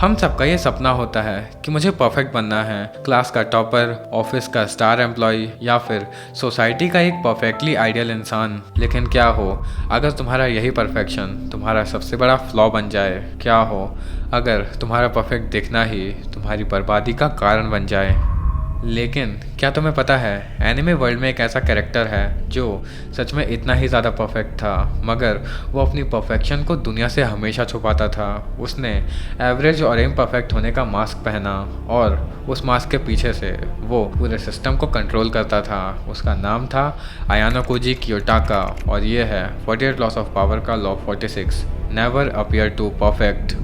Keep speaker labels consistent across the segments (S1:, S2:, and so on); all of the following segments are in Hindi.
S1: हम सबका ये सपना होता है कि मुझे परफेक्ट बनना है, क्लास का टॉपर, ऑफिस का स्टार एम्प्लॉय या फिर सोसाइटी का एक परफेक्टली आइडियल इंसान। लेकिन क्या हो अगर तुम्हारा यही परफेक्शन तुम्हारा सबसे बड़ा फ्लॉ बन जाए? क्या हो अगर तुम्हारा परफेक्ट दिखना ही तुम्हारी बर्बादी का कारण बन जाए? लेकिन क्या तुम्हें पता है, एनिमे वर्ल्ड में एक ऐसा कैरेक्टर है जो सच में इतना ही ज़्यादा परफेक्ट था, मगर वो अपनी परफेक्शन को दुनिया से हमेशा छुपाता था। उसने एवरेज और इम्परफेक्ट होने का मास्क पहना और उस मास्क के पीछे से वो पूरे सिस्टम को कंट्रोल करता था। उसका नाम था आयानो कोजी कियोटाका और ये है 48 लॉस ऑफ पावर का law 46, never appear to perfect.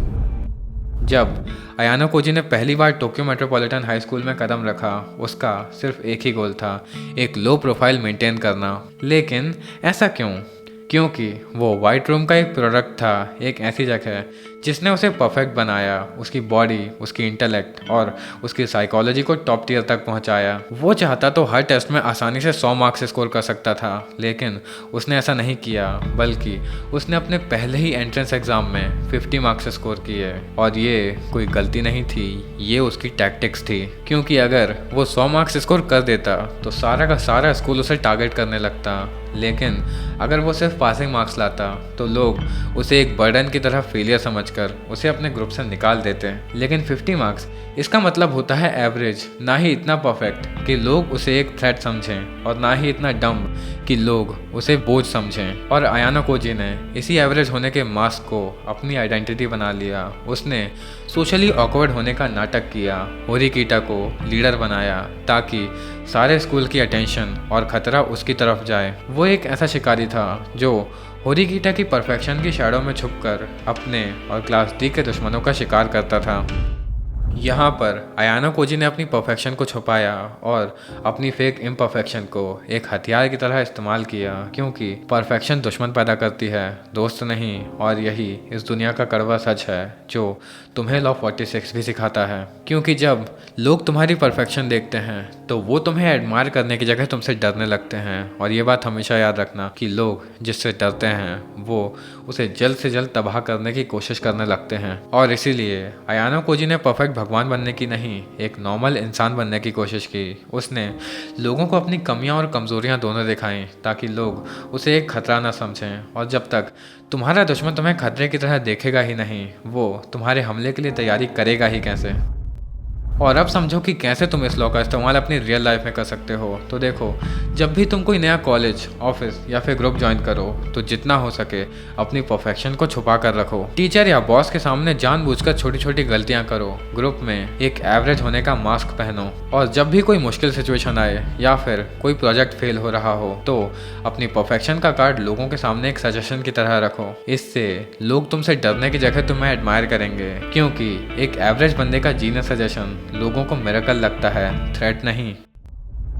S1: जब आयानो कोजी ने पहली बार टोक्यो मेट्रोपॉलिटन हाई स्कूल में कदम रखा, उसका सिर्फ एक ही गोल था, एक लो प्रोफाइल मेंटेन करना। लेकिन ऐसा क्यों? क्योंकि वो वाइट रूम का एक प्रोडक्ट था, एक ऐसी जगह जिसने उसे परफेक्ट बनाया, उसकी बॉडी, उसकी इंटेलेक्ट और उसकी साइकोलॉजी को टॉप टियर तक पहुंचाया। वो चाहता तो हर टेस्ट में आसानी से 100 मार्क्स स्कोर कर सकता था, लेकिन उसने ऐसा नहीं किया, बल्कि उसने अपने पहले ही एंट्रेंस एग्ज़ाम में 50 मार्क्स स्कोर किए। और ये कोई गलती नहीं थी, ये उसकी टैक्टिक्स थी। क्योंकि अगर वो 100 मार्क्स स्कोर कर देता तो सारा का सारा स्कूल उसे टारगेट करने लगता, लेकिन अगर वो सिर्फ पासिंग मार्क्स लाता तो लोग उसे एक बर्डन की तरह फेलियर समझकर उसे अपने ग्रुप से निकाल देते। लेकिन 50 मार्क्स इसका मतलब होता है एवरेज, ना ही इतना परफेक्ट कि लोग उसे एक थ्रेट समझें और ना ही इतना डम कि लोग उसे बोझ समझें। और आयानो कोजी ने इसी एवरेज होने के मास्क को अपनी आइडेंटिटी बना लिया। उसने सोशली ऑकवर्ड होने का नाटक किया, होरिकीटा को लीडर बनाया ताकि सारे स्कूल की अटेंशन और खतरा उसकी तरफ जाए। वो एक ऐसा शिकारी था जो होरिकीटा की परफेक्शन की शैडो में छुपकर अपने और क्लास डी के दुश्मनों का शिकार करता था। यहाँ पर आयानो कोजी ने अपनी परफेक्शन को छुपाया और अपनी फेक इम्परफेक्शन को एक हथियार की तरह इस्तेमाल किया, क्योंकि परफेक्शन दुश्मन पैदा करती है, दोस्त नहीं। और यही इस दुनिया का कड़वा सच है जो तुम्हें लॉ 46 भी सिखाता है। क्योंकि जब लोग तुम्हारी परफेक्शन देखते हैं तो वो तुम्हें एडमायर करने की जगह तुमसे डरने लगते हैं। और ये बात हमेशा याद रखना कि लोग जिससे डरते हैं वो उसे जल्द से जल्द तबाह करने की कोशिश करने लगते हैं। और इसीलिए आयानो कोजी ने परफेक्ट भगवान बनने की नहीं, एक नॉर्मल इंसान बनने की कोशिश की। उसने लोगों को अपनी कमियां और कमजोरियां दोनों दिखाई ताकि लोग उसे एक खतरा ना समझें। और जब तक तुम्हारा दुश्मन तुम्हें खतरे की तरह देखेगा ही नहीं, वो तुम्हारे हमले के लिए तैयारी करेगा ही कैसे? और अब समझो कि कैसे तुम इस लॉ का इस्तेमाल अपनी रियल लाइफ में कर सकते हो। तो देखो, जब भी तुम कोई नया कॉलेज, ऑफिस या फिर ग्रुप ज्वाइन करो तो जितना हो सके अपनी परफेक्शन को छुपा कर रखो। टीचर या बॉस के सामने जानबूझकर छोटी छोटी गलतियां करो। ग्रुप में एक एवरेज होने का मास्क पहनो। और जब भी कोई मुश्किल सिचुएशन आए या फिर कोई प्रोजेक्ट फेल हो रहा हो तो अपनी परफेक्शन का कार्ड लोगों के सामने एक सजेशन की तरह रखो। इससे लोग तुमसे डरने की जगह तुम्हें एडमायर करेंगे, क्योंकि एक एवरेज बंदे का जीनियस सजेशन लोगों को मिरेकल लगता है, थ्रेट नहीं।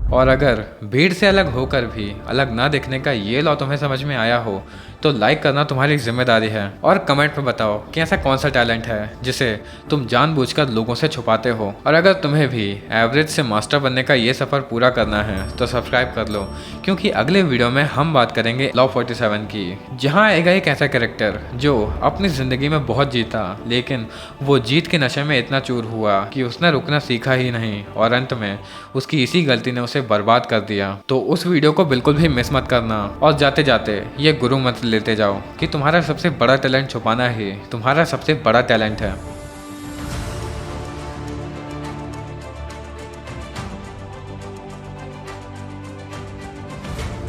S1: और अगर भीड़ से अलग होकर भी अलग ना दिखने का ये लॉ तुम्हें समझ में आया हो तो लाइक करना तुम्हारी जिम्मेदारी है। और कमेंट में बताओ कि ऐसा कौन सा टैलेंट है जिसे तुम जानबूझकर लोगों से छुपाते हो। और अगर तुम्हें भी एवरेज से मास्टर बनने का ये सफ़र पूरा करना है तो सब्सक्राइब कर लो, क्योंकि अगले वीडियो में हम बात करेंगे लॉ 47 की, जहाँ आएगा एक ऐसा कैरेक्टर जो अपनी ज़िंदगी में बहुत जीता, लेकिन वो जीत के नशे में इतना चूर हुआ कि उसने रुकना सीखा ही नहीं और अंत में उसकी इसी गलती ने उसे बर्बाद कर दिया। तो उस वीडियो को बिल्कुल भी मिस मत करना। और जाते जाते ये गुरु मंत्र लेते जाओ कि तुम्हारा सबसे बड़ा टैलेंट छुपाना ही तुम्हारा सबसे बड़ा टैलेंट है।